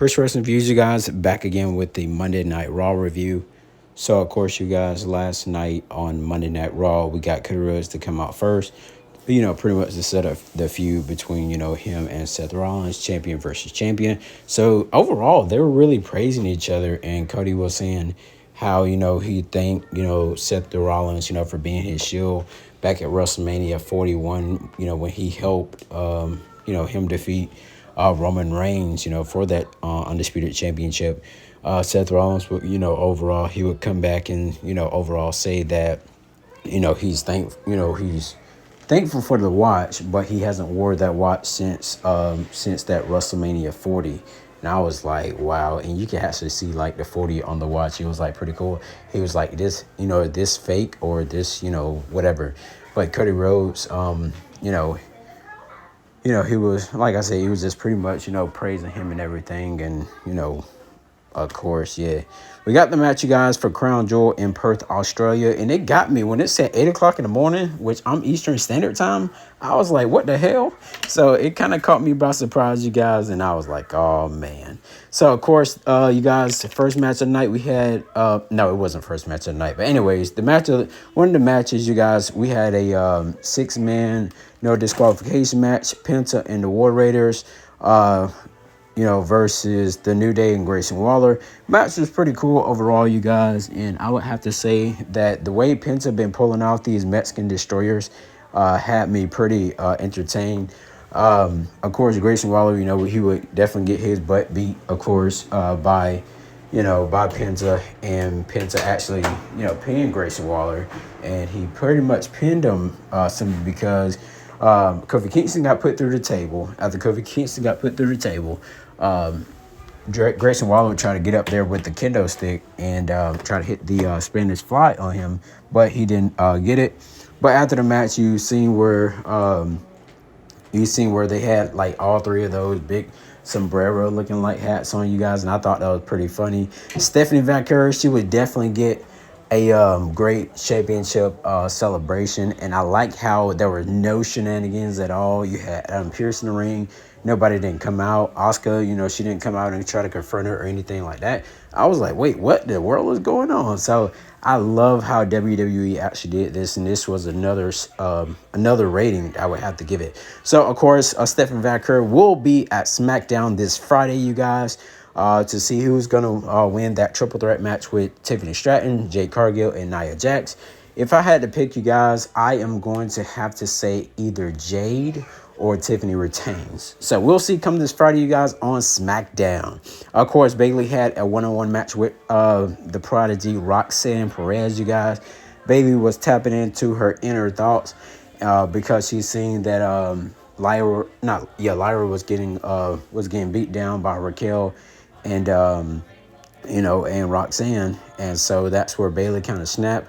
First Wrestling Views, you guys, back again with the Monday Night Raw review. So, of course, you guys, last night on Monday Night Raw, we got Cody Rhodes to come out first. Pretty much to set up the feud between, him and Seth Rollins, champion versus champion. So, overall, they were really praising each other. And Cody was saying how, he thanked, Seth Rollins, for being his shield back at WrestleMania 41, when he helped, him defeat Roman Reigns, for that undisputed championship. Seth Rollins would, overall, he would come back and, overall say that, he's thankful for the watch, but he hasn't wore that watch since that WrestleMania 40. And I was like, wow. And you can actually see like the 40 on the watch. It was like pretty cool. He was like, this fake or this, whatever. But Cody Rhodes, he was, like I said, he was just pretty much, praising him and everything. And, of course, yeah. We got the match, you guys, for Crown Jewel in Perth, Australia. And it got me when it said 8 o'clock in the morning, which I'm Eastern Standard Time. I was like, what the hell? So it kind of caught me by surprise, you guys. And I was like, oh, man. So, of course, you guys, the first match of the night we had, no, it wasn't first match of the night. But anyways, one of the matches, you guys, we had a 6-man, no disqualification match. Penta and the War Raiders, versus the New Day and Grayson Waller. Match was pretty cool overall, you guys. And I would have to say that the way Penta been pulling out these Mexican destroyers had me pretty entertained. Of course, Grayson Waller, he would definitely get his butt beat, of course, by Penta. And Penta actually, pinned Grayson Waller. And he pretty much pinned him simply because Kofi Kingston got put through the table. After Kofi Kingston got put through the table, Grayson Waller tried to get up there with the kendo stick and try to hit the Spanish fly on him, but he didn't get it. But after the match, you seen where they had like all three of those big sombrero looking like hats on, you guys, and I thought that was pretty funny. Stephanie Vaquer, she would definitely get a great championship celebration, and I like how there were no shenanigans at all. You had Adam Pearce in the ring. Nobody didn't come out. Auska, she didn't come out and try to confront her or anything like that. I was like, wait, what the world is going on? So I love how WWE actually did this, and this was another rating I would have to give it. So, of course, Stephanie Vaquer will be at SmackDown this Friday, you guys, to see who's going to win that triple threat match with Tiffany Stratton, Jade Cargill, and Nia Jax. If I had to pick, you guys, I am going to have to say either Jade or Tiffany retains. So we'll see come this Friday, you guys, on SmackDown. Of course, Bayley had a one-on-one match with the prodigy Roxanne Perez, you guys. Bayley was tapping into her inner thoughts because she's seen that Lyra was getting beat down by Raquel and and Roxanne, and so that's where Bayley kind of snapped.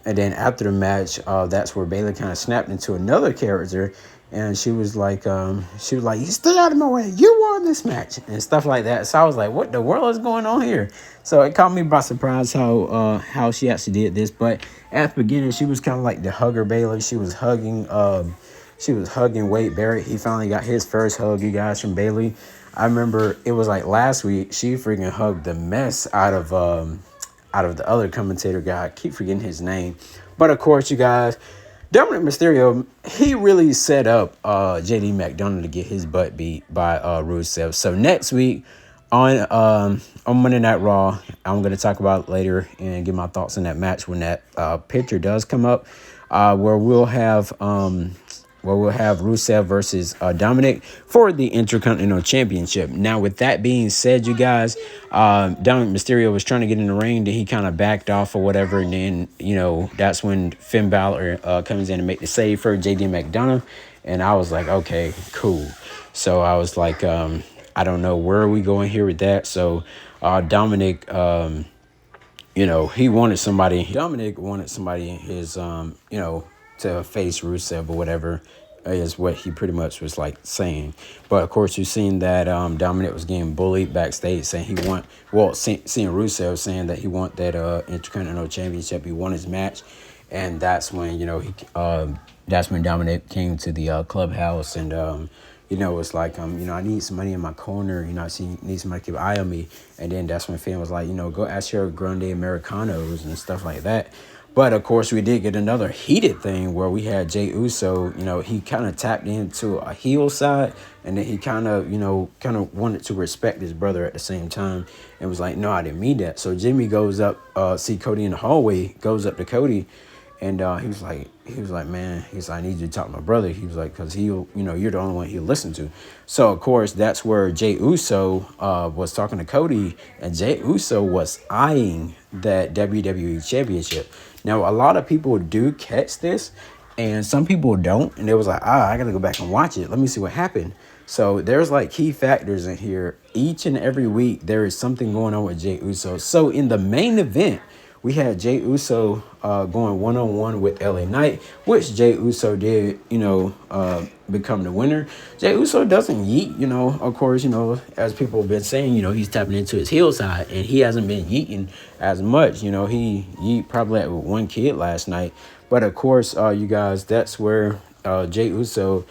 And then after the match, that's where Bayley kind of snapped into another character, and she was like, you stay out of my way, you won this match, and stuff like that. So I was like, what the world is going on here? So it caught me by surprise how she actually did this. But at the beginning, she was kind of like the hugger Bayley. She was hugging Wade Barrett. He finally got his first hug, you guys, from Bayley. I remember it was like last week, she freaking hugged the mess out of the other commentator guy. I keep forgetting his name. But of course, you guys, Dominic Mysterio, he really set up JD McDonough to get his butt beat by Rusev. So next week on Monday Night Raw, I'm going to talk about it later and give my thoughts on that match when that picture does come up, where we'll have Rusev versus Dominic for the Intercontinental Championship. Now, with that being said, you guys, Dominic Mysterio was trying to get in the ring, then he kind of backed off or whatever, and then, that's when Finn Balor comes in and make the save for JD McDonough, and I was like, okay, cool. So I was like, I don't know where are we going here with that. So Dominic, he wanted somebody. Dominic wanted somebody in his, to face Rusev or whatever, is what he pretty much was like saying. But of course, you've seen that Dominic was getting bullied backstage, saying seeing Rusev saying that he want that Intercontinental Championship, he won his match, and that's when Dominic came to the clubhouse and it's like, I need some money in my corner. I need somebody to keep an eye on me. And then that's when Finn was like, go ask your Grande Americanos and stuff like that. But of course, we did get another heated thing where we had Jey Uso. He kind of tapped into a heel side, and then he kind of wanted to respect his brother at the same time, and was like, "No, I didn't mean that." So Jimmy goes up, see Cody in the hallway, goes up to Cody, and he was like, "Man," he's like, "I need you to talk to my brother." He was like, "Cause you're the only one he'll listen to." So of course, that's where Jey Uso was talking to Cody, and Jey Uso was eyeing that WWE Championship. Now, a lot of people do catch this, and some people don't. And it was like, I got to go back and watch it. Let me see what happened. So there's like key factors in here. Each and every week, there is something going on with Jey Uso. So in the main event, we had Jey Uso going one-on-one with LA Knight, which Jey Uso did, become the winner. Jey Uso doesn't yeet, of course, as people have been saying, he's tapping into his heel side, and he hasn't been yeeting as much. He yeet probably at one kid last night. But of course, you guys, that's where Jey Uso,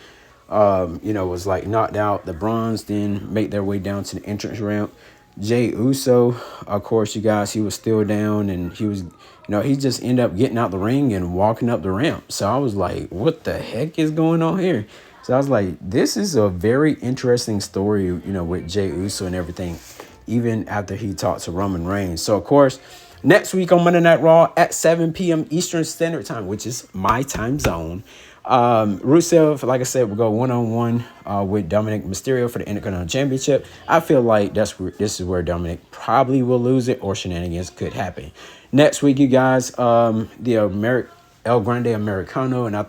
was like knocked out. The Bronze then make their way down to the entrance ramp. Jey Uso, of course, you guys, he was still down, and he was, he just ended up getting out the ring and walking up the ramp. So I was like, what the heck is going on here? So I was like, this is a very interesting story, with Jey Uso and everything, even after he talked to Roman Reigns. So, of course, next week on Monday Night Raw at 7 p.m. Eastern Standard Time, which is my time zone, Rusev, like I said, will go one-on-one with Dominic Mysterio for the Intercontinental Championship. I feel like this is where Dominic probably will lose it, or shenanigans could happen. Next week, you guys, the El Grande Americano, and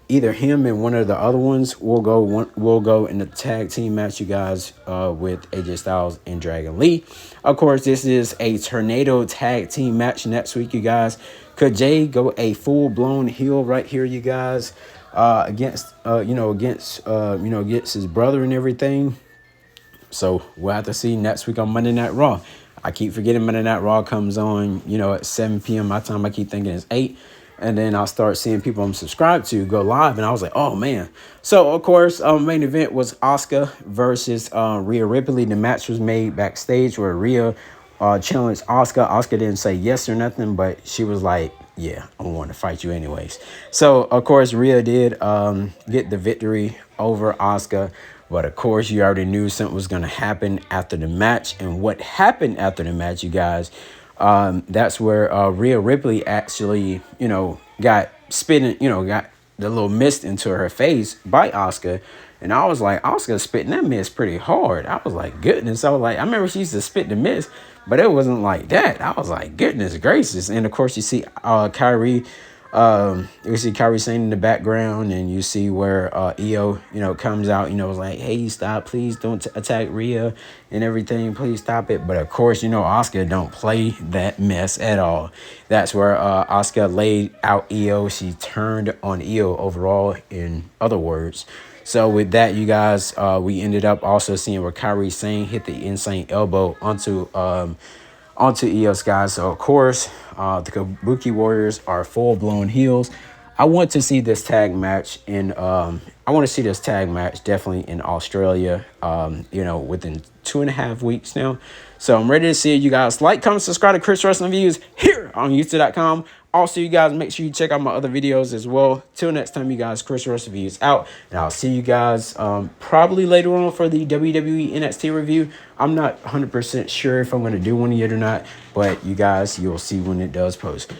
either him and one of the other ones will go in the tag team match, you guys, with AJ Styles and Dragon Lee. Of course, this is a tornado tag team match next week, you guys. Could Jay go a full-blown heel right here, you guys, against his brother and everything? So we'll have to see next week on Monday Night Raw. I keep forgetting Monday Night Raw comes on, at 7 p.m. my time. I keep thinking it's 8. And then I'll start seeing people I'm subscribed to go live. And I was like, oh, man. So, of course, main event was Auska versus Rhea Ripley. The match was made backstage where Rhea challenged Auska. Auska didn't say yes or nothing, but she was like, yeah, I want to fight you anyways. So, of course, Rhea did get the victory over Auska. But, of course, you already knew something was going to happen after the match. And what happened after the match, you guys, that's where Rhea Ripley actually, got spitting, got the little mist into her face by Auska. And I was like, Auska spitting that mist pretty hard. I was like, goodness. I remember she used to spit the mist, but it wasn't like that. I was like, goodness gracious. And of course, you see Kyrie. You see Kyrie saying in the background, and you see where Io, comes out, was like, hey, stop, please don't attack Rhea and everything. Please stop it. But of course, Auska don't play that mess at all. That's where Auska laid out Io. She turned on Io overall, in other words. So with that, you guys, we ended up also seeing where Kyrie Sane hit the insane elbow onto Io Sky. So of course, the Kabuki Warriors are full-blown heels. I want to see this tag match definitely in Australia, within 2.5 weeks now. So I'm ready to see it, you guys. Like, comment, subscribe to Chris Wrestling Views here on YouTube.com. Also, you guys, make sure you check out my other videos as well. Till next time, you guys, Chris Wrestling Views out. And I'll see you guys probably later on for the WWE NXT review. I'm not 100% sure if I'm going to do one yet or not. But you guys, you'll see when it does post.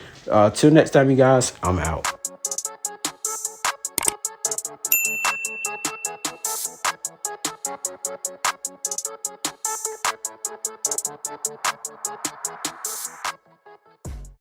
Till next time, you guys, I'm out.